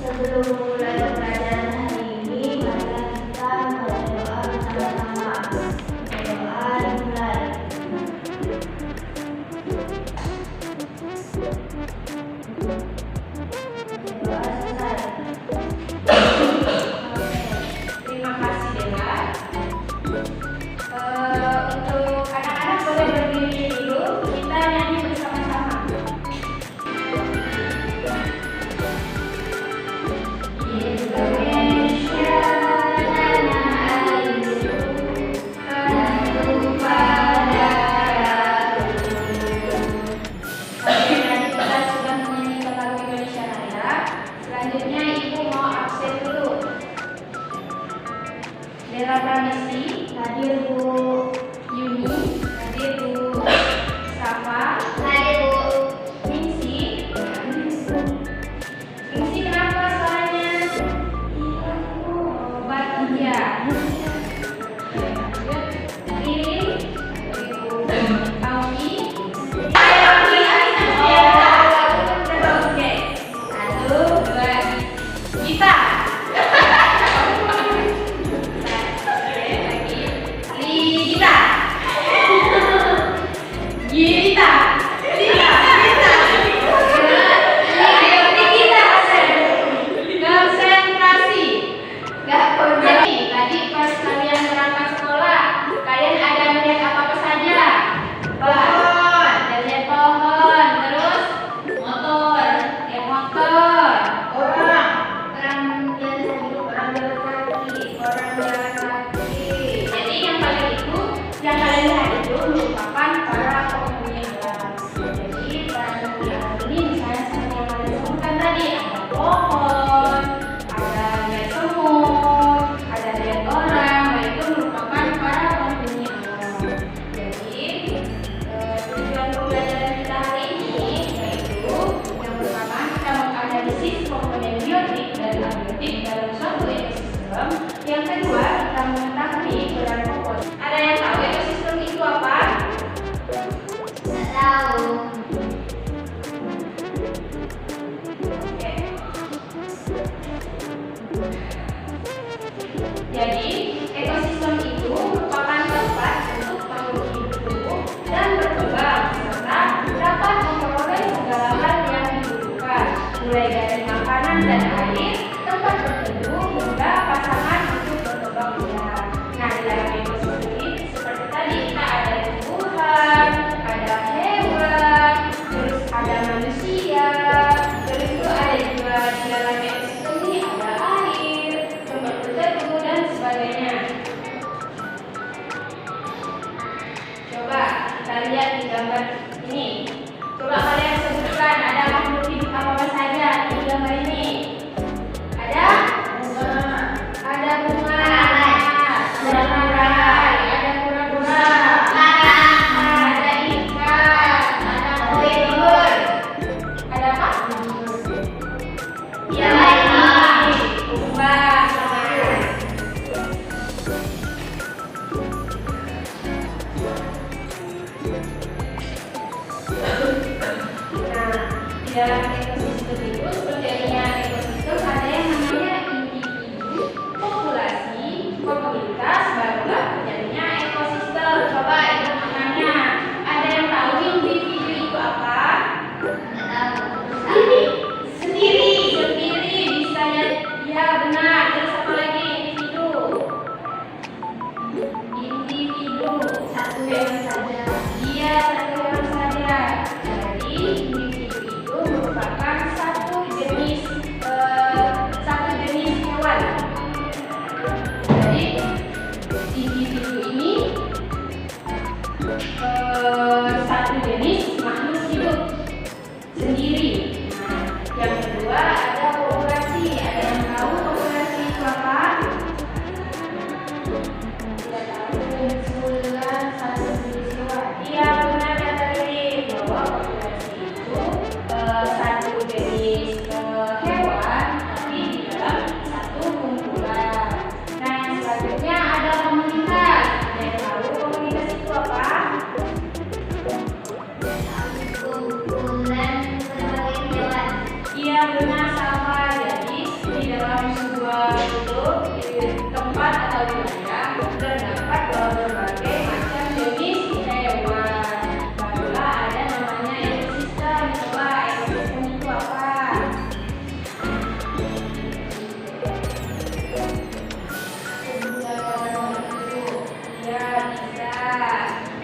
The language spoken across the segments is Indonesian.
Sebelum memulai pelajaran hari ini, marilah kita berdoa bersama-sama. Berdoa dimulai. Berdoa selesai. Terima kasih Dela. Untuk anak-anak boleh berdiri dulu, kita nyanyi bersama-sama. Indonesia tanah airku, tanpa darahku. Oke, tadi kita sudah menyanyikan lagu Indonesia Raya. Selanjutnya Ibu mau absen dulu. Dela Pramesti, Hadir Bu. Yuni, hadir Bu. Safa, Hadir Bu. Mingsi. Mingsi kenapa soalnya? Bahagia. Lili, Auki. Oke. 1, 2, Gita. Gita. Gita. Konsentrasi. Jadi tadi pas kalian berangkat sekolah, kalian ada melihat apa saja? Pohon. Ada lihat pohon. Terus motor. Lihat motor. Orang jalan kaki. Jadi yang kalian lihat itu merupakan para penghuni alam. Jadi para penghuni alam ini misalnya seperti yang kalian sebutkan tadi, ada pohon, ada lihat semut, ada lihat orang. Nah, itu merupakan para penghuni alam. Jadi tujuan pembelajaran kita hari ini yaitu yang pertama kita menganalisis komponen biotik dan abiotik dalam suatu ekosistem. Yang kedua kita mengetahui peran pokok. Ada yang tahu ekosistem itu apa? Nggak tahu. Oke. Jadi ekosistem itu merupakan tempat untuk makhluk hidup tumbuh dan berkembang serta dapat memperoleh segala hal yang dibutuhkan, mulai dari makanan dan air, tempat berteduh hingga pasangan untuk berkembang biak. Nah, di dalam ekosistem ini seperti tadi kita ada tumbuhan, ada hewan, terus ada manusia, terus itu ada juga di dalam ekosistem ini ada air, tempat berteduh dan sebagainya. Coba kita lihat di gambar ini. Coba kalian sebutkan ada makhluk hidup apa saja di gambar ini. Ada bunga, ada urai, ada kura-kura, ada ikan, ada koyor, ada apa? Yang lain. Kumbang. Nah, di dalam ekosistem itu seperti adanya ekosistem ada yang namanya individu, populasi, komunitas, barulah terjadinya ekosistem. Coba ibu maknanya. Ada yang tahu individu itu apa? Nggak tahu. Sendiri bisa ya benar. Terus apa lagi individu? Satu yang saja. Iya, satu orang saja. Jadi individu itu merupakan satu jenis hewan. Jadi individu ini satu jenis makhluk hidup sendiri. Nah, yang kedua ada populasi. Ada yang tahu populasi itu apa? Tidak tahu. Kumpulan satu jenis hewan. Iya benar kata Lili bahwa populasi itu satu jenis hewan tapi di dalam satu kumpulan. Nah yang selanjutnya ada komunitas. Ada yang tahu komunitas itu apa? Kumpulan berbagai hewan. Iya benar sama. Jadi dalam sebuah tempat atau wilayah terdapat berbagai macam jenis hewan. Barulah ada namanya ekosistem. Coba ekosistem itu apa? Ya, bisa.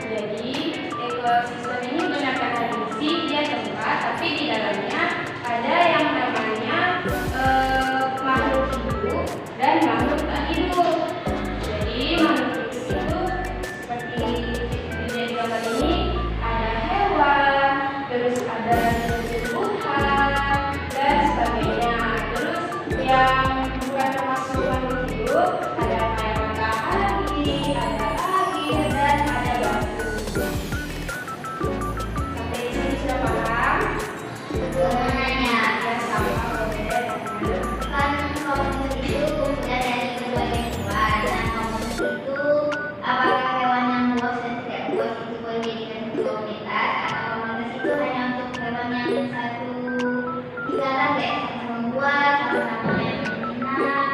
Jadi ekosistem ini punya karakteristik dia tempat, tapi di dalamnya ada yang namanya makhluk hidup dan makhluk tak hidup. Jadi makhluk hidup itu seperti di gambar ini ada hewan, terus ada tumbuhan dan sebagainya. Terus yang bukan termasuk makhluk hidup ada kayak matahari, ada air dan ada batu. Sampai di sini sudah paham? Sebenarnya Ya sama berbeda dengan kan komunitas itu kumpulan dari berbagai hewan. Nah, komunitas itu apakah hewan yang buas dan tidak buas itu boleh dijadikan komunitas, atau komunitas itu hanya untuk hewan yang satu tingkatan kayak sama-sama buas, sama-sama yang berminat,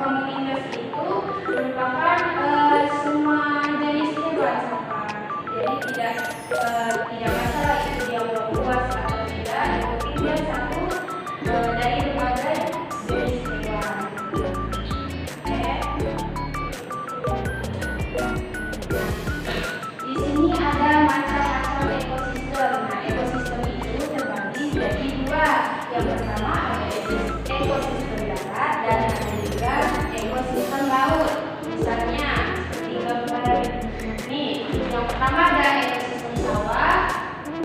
komunitas itu merupakan semua jenis hewan sama. Jadi tidak masalah itu dia luas atau tidak, yang penting dia satu dari berbagai jenis hewan. Oke. Di sini ada macam-macam ekosistem. Nah, ekosistem itu terbagi jadi dua. Yang pertama ada ekosistem darat dan ada juga ekosistem laut. Misalnya seperti gambar ini, yang pertama ada ekosistem sawah,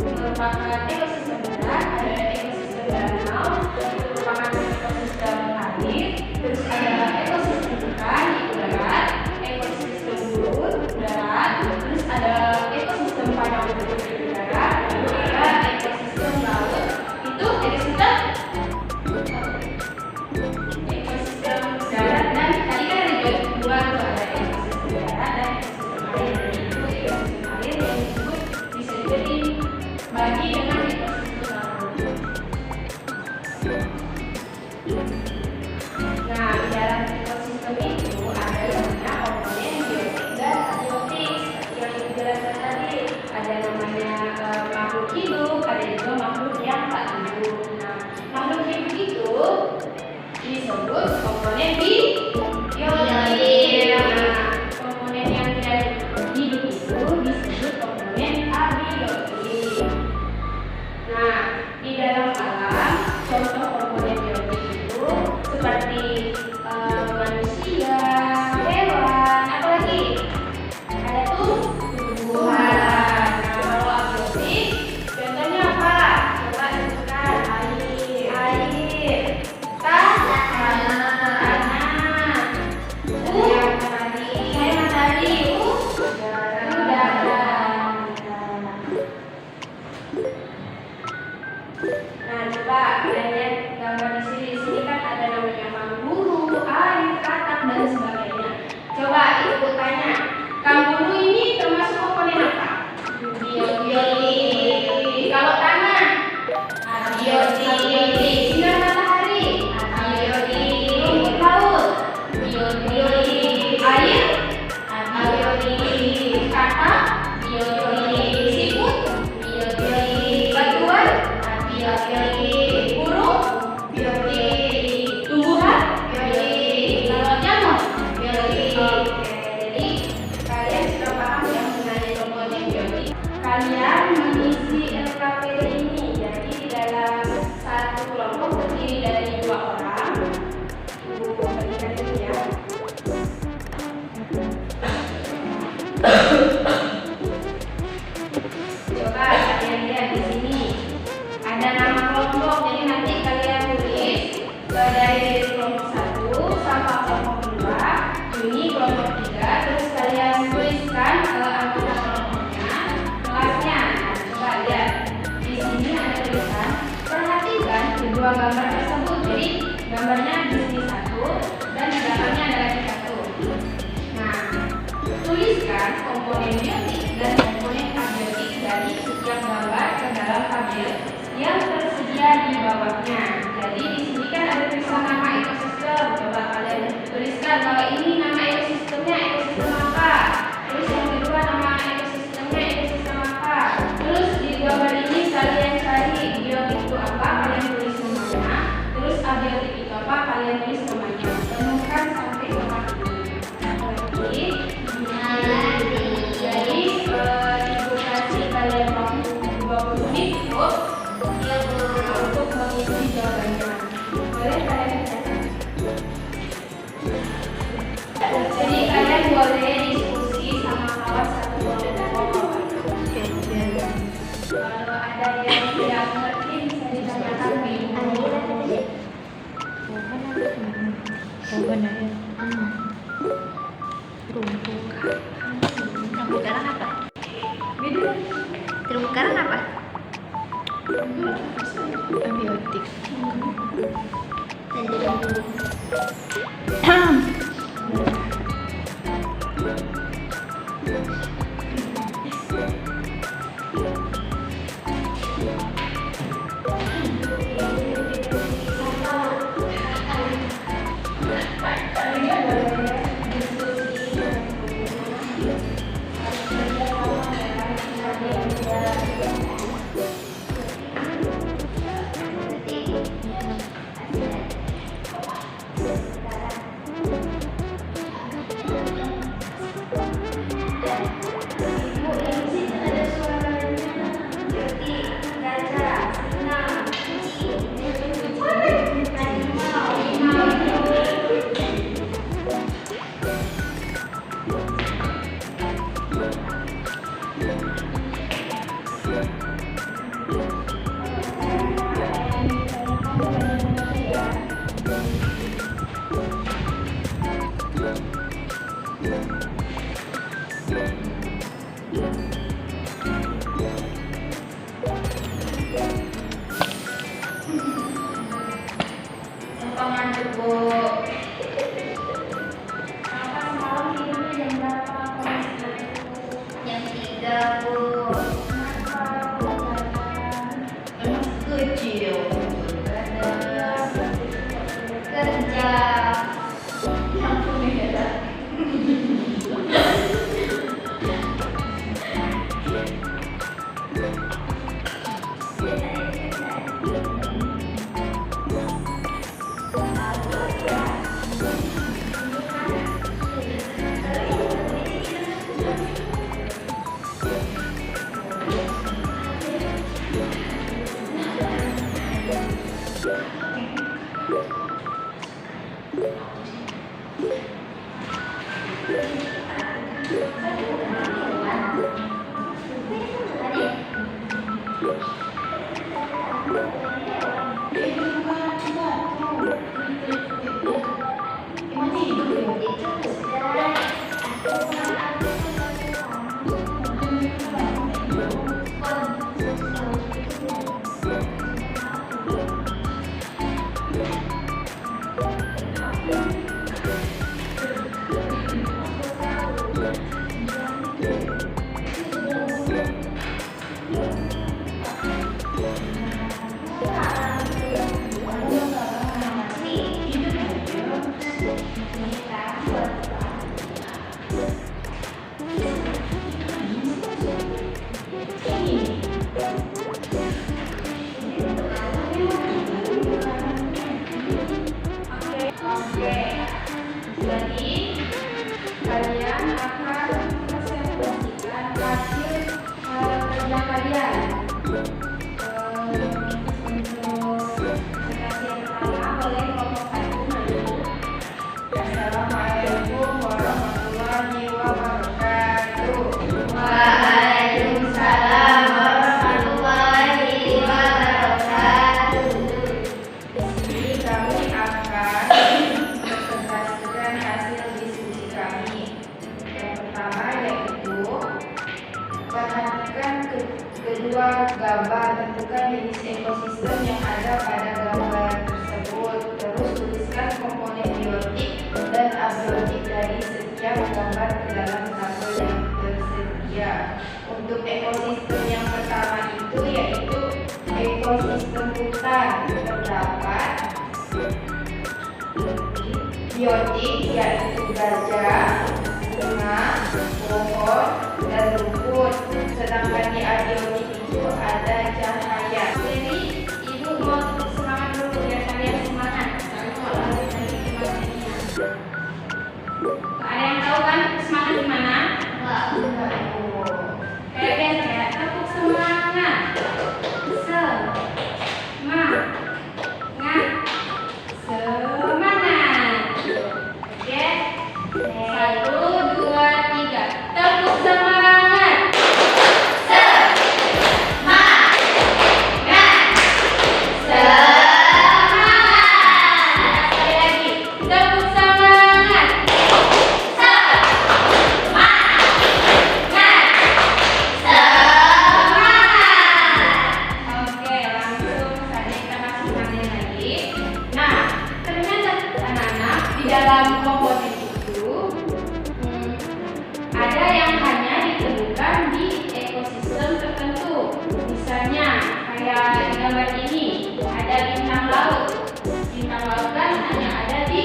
merupakan ekosistem darat, ada ekosistem danau, merupakan ekosistem air, terus ada ekosistem ikan itu darat, ekosistem gurun darat, terus ada ekosistem padang rumput itu darat, lalu ada ekosistem laut itu ekosistem darat, dan tadi kan ada dua tuh, ada ekosistem darat dan ekosistem air. Itu ekosistem air yang disebut bisa dibagi dengan ekosistem laut. Nah, di dalam ekosistem itu ada namanya komponen biotik dan abiotik. Seperti yang dijelaskan tadi, ada namanya makhluk hidup, ada juga makhluk yang tak hidup. Nah, makhluk hidup itu disebut komponen biotik. Nah, komponen yang tidak hidup itu disebut komponen abiotik. Nah, di dalam alam contoh komponen biotik itu seperti manusia, hewan, apalagi ada tumbuhan. Nah, kalau abiotik contohnya apa? Coba sebutkan. Air, tanah, matahari, udara. Nah, coba kalian lihat gambar di sini. Di sini kan ada namanya kanguru, air, katak dan sebagainya. Coba ibu tanya, kanguru ini termasuk komponen apa? Biotik. Kalau tanah, abiotik. Sinar matahari, abiotik. Rumput laut, biotik. Air, abiotik. Katak, biotik. Siput, biotik. Batuan, biotik. Burung, biotik. Tumbuhan, biotik. Kalau nyamuk, biotik. Oke, jadi kalian sudah paham ya mengenai komponen biotik. Kalian mengisi LKPD ini. Jadi di dalam satu kelompok terdiri dari 2 orang. Ibu bagikan ini ya. Coba kalian lihat di sini ada nama kelompok. Jadi nanti kalian tulis dari kelompok 1 sampai kelompok 2. Ini kelompok 3. Terus kalian tuliskan anggota kelompoknya, kelasnya. Nah, coba lihat di sini ada tulisan. Perhatikan kedua gambar tersebut. Jadi gambarnya di sini 1 dan di belakangnya ada lagi 1. Nah, tuliskan komponen biotik dan komponen abiotik dari setiap gambar ke dalam tabel yang tersedia di bawahnya. Jadi di sini kan ada tulisan nama ekosistem. Coba kalian tuliskan kalau ini nama ekosistemnya ekosistem apa. Terus yang kedua nama ekosistemnya ekosistem apa. Terus di gambar ini kalian cari biotik itu apa, kalian tulis namanya. Terus abiotik itu apa, kalian tulis namanya. Temukan sampai ke lagi. Jadi ibu kasih kalian waktu 20 menit untuk mengisi jawabannya. Boleh kalian catat. Jadi kalian boleh diskusi sama kawan satu kelompok. Kalau ada yang tidak mengerti bisa ditanyakan ke ibu. Terumbu karang apa? Beda. Terumbu karang apa? Abiotik. Dan terumbu. Yang 3 Bu. Kecil. Kerja. Jadi kalian akan presentasikan hasil kerja kalian. Untuk presentasi yang pertama boleh kelompok 1 maju. Assalamualaikum warahmatullahi wabarakatuh. Waalaikumsalam warahmatullahi wabarakatuh. Jadi kami akan presentasikan hasil diskusi kami. Yang pertama yaitu perhatikan kedua gambar, tentukan jenis ekosistem yang ada pada gambar tersebut. Terus tuliskan komponen biotik dan abiotik dari setiap gambar ke dalam tabel yang tersedia. Untuk ekosistem yang pertama itu yaitu ekosistem hutan. biotik yaitu gajah, bunga, pohon, dan rumput. Sedangkan di abiotik itu ada cahaya. Jadi ibu mau semangat dulu ya, kalian semangat. Lalu nanti kita nyanyian. Ada yang tahu kan semangat di mana? Kayak biasa ya, tepuk semangat. Semangat. Semangat. Oke. 1, 2, 3. Tepuk semangat. Semangat. Semangat. Sekali lagi. Tepuk semangat. Oke, langsung saja kita masuk materi lagi. Nah, ternyata anak-anak di dalam komponen itu ada yang hanya ditemukan di ekosistem tertentu. Misalnya kayak di gambar ini ada bintang laut. Bintang laut kan hanya ada di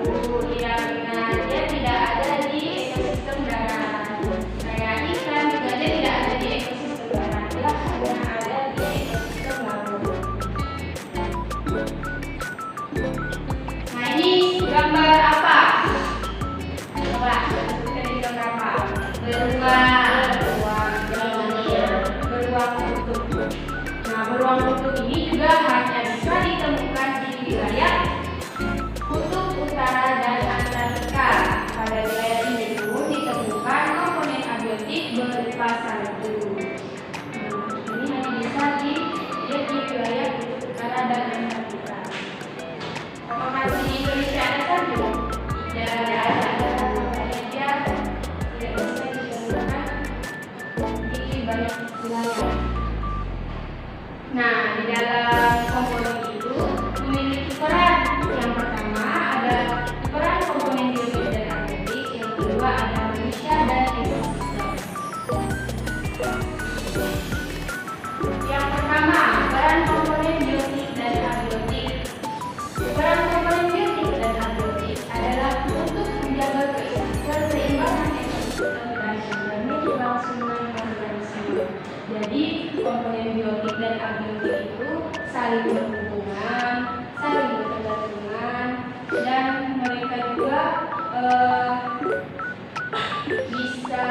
laut, ya benar. Dia tidak ada di ekosistem darat. Kayak ikan juga dia tidak ada di ekosistem darat. Dia hanya ada di ekosistem laut. Nah, ini gambar apa? Coba kita di gambar apa? Beruang kutub. Nah, beruang kutub ini juga hanya bisa ditemukan di wilayah kutub utara dan Antartika. Pada wilayah ini pun ditemukan komponen abiotik berupa salju. Nah, ini hanya bisa dilihat di wilayah kutub utara dan Antartika. Apakah di Indonesia ada salju? Tidak ada. Dia tidak bisa ditemukan di banyak wilayah. Nah, di dalam komponen itu memiliki peran. Yang pertama ada peran komponen biotik dan abiotik. Yang kedua ada manusia dan ekosistem. Yang pertama, peran komponen biotik dan abiotik. Peran komponen biotik dan abiotik adalah untuk menjaga keseimbangan ekosistem dan menjamin kelangsungan organisme. Jadi, komponen biotik dan abiotik itu saling berhubungan, saling berkegantungan, dan mereka juga bisa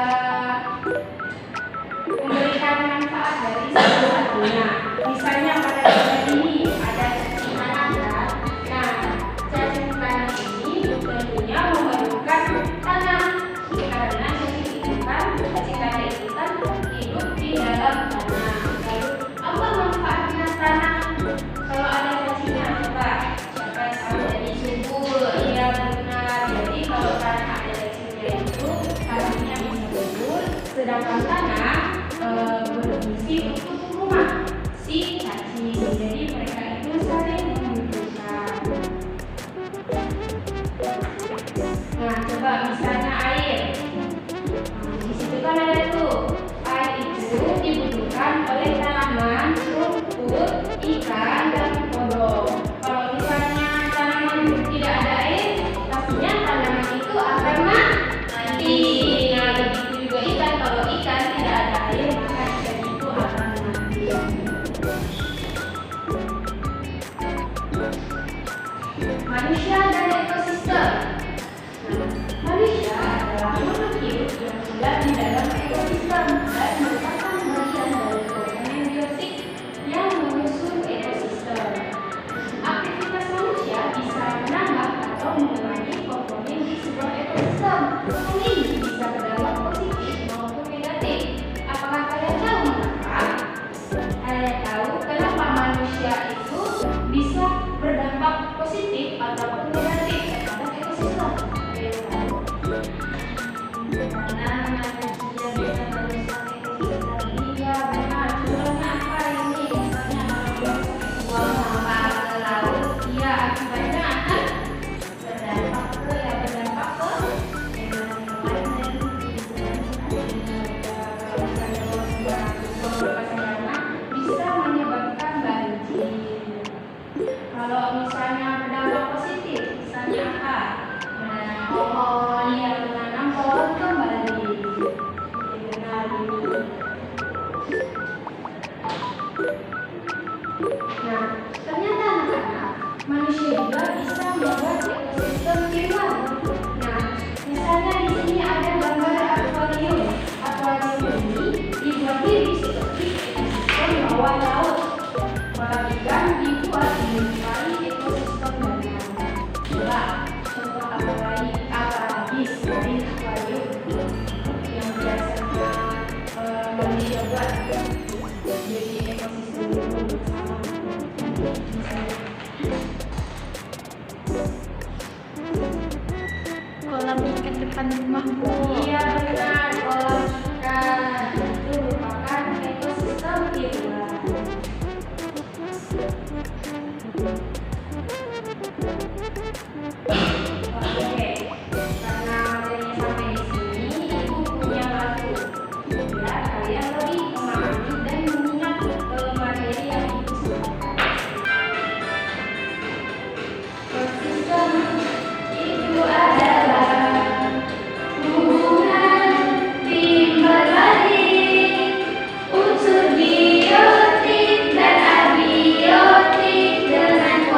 memberikan manfaat dari salah satunya. Misalnya pada gambar ini ada cacing tanah. Nah, cacing tanah ini tentunya memerlukan tanah karena cacing tanah itu kan hidup di dalam tanah. Lalu apa manfaatnya tanah kalau ada cacingnya? Coba siapa yang tahu? Jadi subur. Iya benar. Jadi kalau tanah ada cacingnya itu tanahnya bisa subur. Sedangkan tanah berfungsi untuk rumah si cacing. Jadi mereka itu saling membutuhkan. Nah, coba misalnya air. Nah, di situ kan ada tuh air itu dibutuhkan oleh tanaman, rumput, ikan, dan kodok. Kalau misalnya tanaman tidak ada air, pastinya tanaman itu akan mati. Nah, begitu juga ikan. Kalau ikan tidak ada air, maka ikan itu akan mati. Manusia dan ekosistem. Manusia adalah makhluk hidup yang tinggal di dalam ekosistem dan merupakan bagian dari komponen biotik yang menyusun ekosistem. Aktivitas manusia bisa menambah atau mengurangi komponen di sebuah ekosistem. Hal ini bisa berdampak positif maupun negatif. Apakah kalian tahu mengapa? Kalian tahu kenapa manusia itu bisa berdampak positif ataupun negatif terhadap ekosistem? Karena manusia bisa merusak ekosistem. Iya benar. Contohnya apa ini? Misalnya buang sampah ke laut. Iya, akibatnya akan berdampak ke hewan-hewan dan bisa menyebabkan banjir. Kalau misalnya berdampak positif, Nah, ternyata anak-anak, manusia juga bisa membuat ekosistem di luar. Nah, misalnya di sini ada gambar akuarium. Akuarium ini dibuat diri seperti ekosistem bawah laut. Kolam ikan dibuat menyerupai ekosistem danau. Coba contoh apa lagi selain akuarium yang biasanya manusia buat jadi ekosistem itu bersama. Kolam ikan depan rumah, Bu. Iya benar, kolam ikan itu merupakan ekosistem di luar. Oke, karena materinya sampai di sini, Ibu punya lagu. Ya, kalian lebih memahami dan mengingat materi yang Ibu sampaikan. Ekosistem itu adalah hubungan timbulan berbalik unsur biotik dan abiotik dengan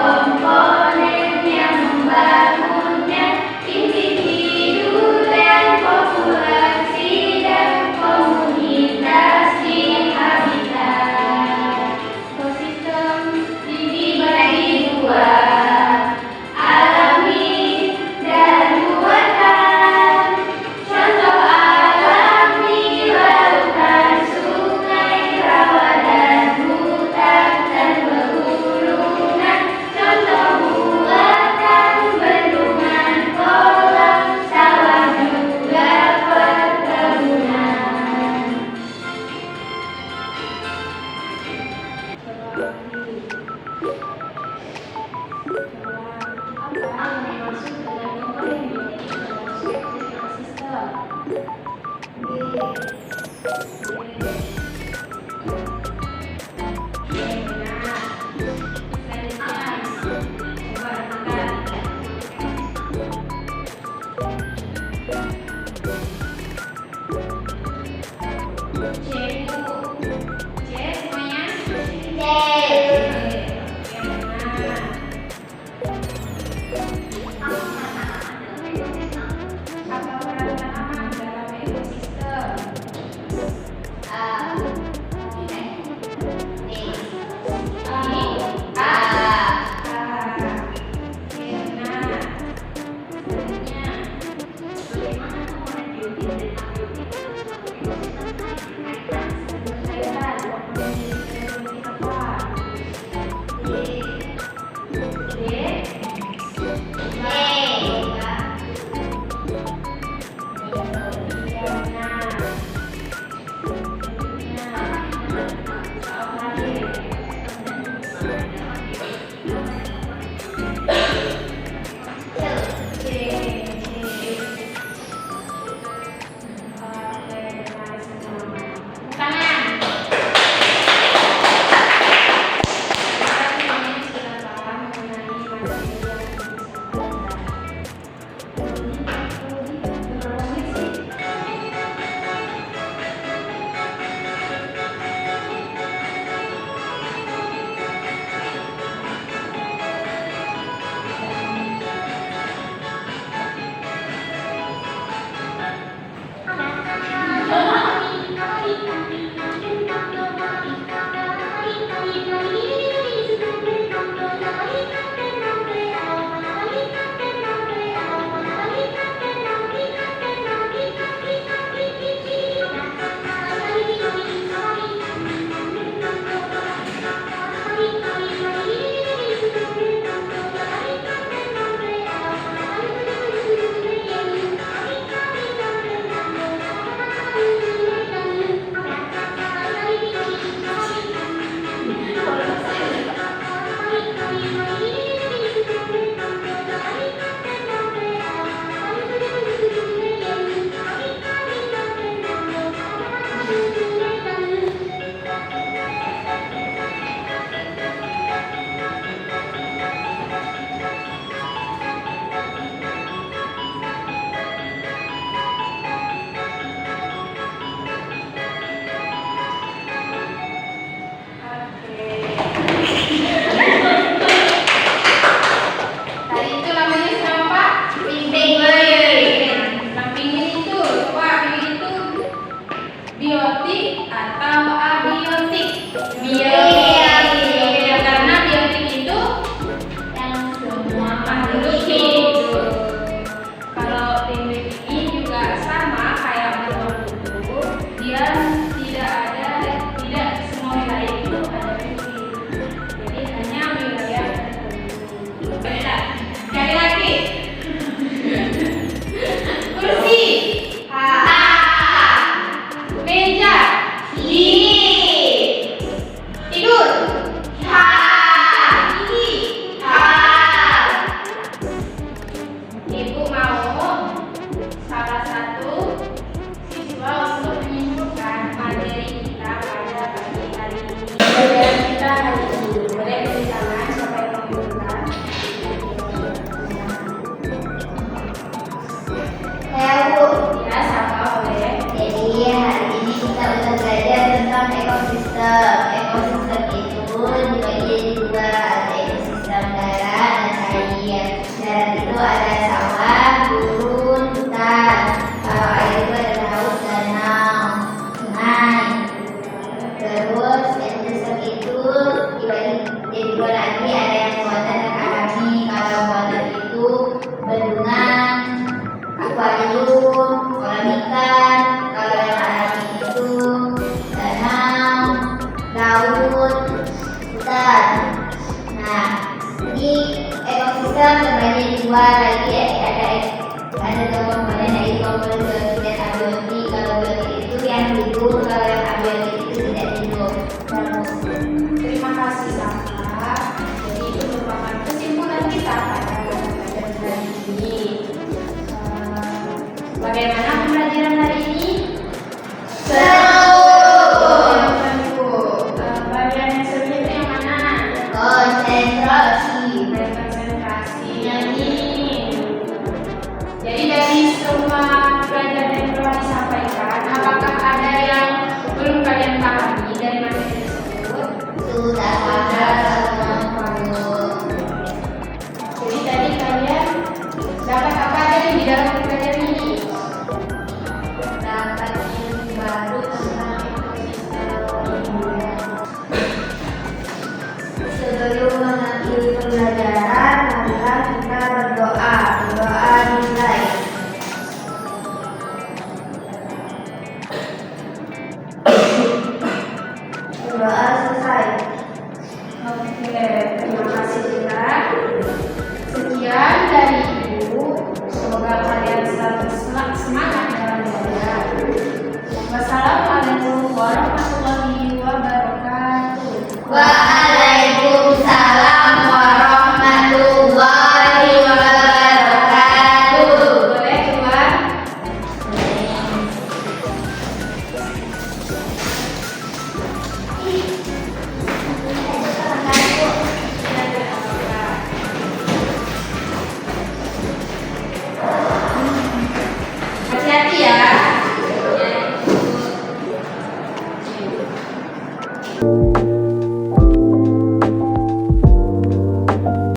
lagi ada yang buatan dan alami. Kalau buatan itu bendungan, akuarium, kolam ikan. Kalau yang alami itu danau, laut, hutan. Nah, di ekosistem terbagi dua lagi, ada dua komponen, yaitu komponen biotik dan abiotik. Kalau biotik itu yang hidup, kalau yang abiotik itu tidak hidup. Terima kasih Saka. Jadi itu merupakan kesimpulan kita pada pelajaran hari ini. Bagaimana pembelajaran hari ini? Bagian yang serunya itu yang mana? Konsentrasi. Konsentrasi yang ini. Jadi dari semua pelajaran yang telah disampaikan, apakah ada yang belum kalian pahami dari materi tersebut? Sudah ada Jadi tadi kalian dapat apa dari di dalam pelajaran ini? dapat ilmu baru tentang sebelum mengakhiri pembelajaran, marilah kita berdoa. Berdoa dimulai. Berdoa selesai. Oke, terima kasih Citra. Sekian dari Ibu. Semoga kalian selalu semangat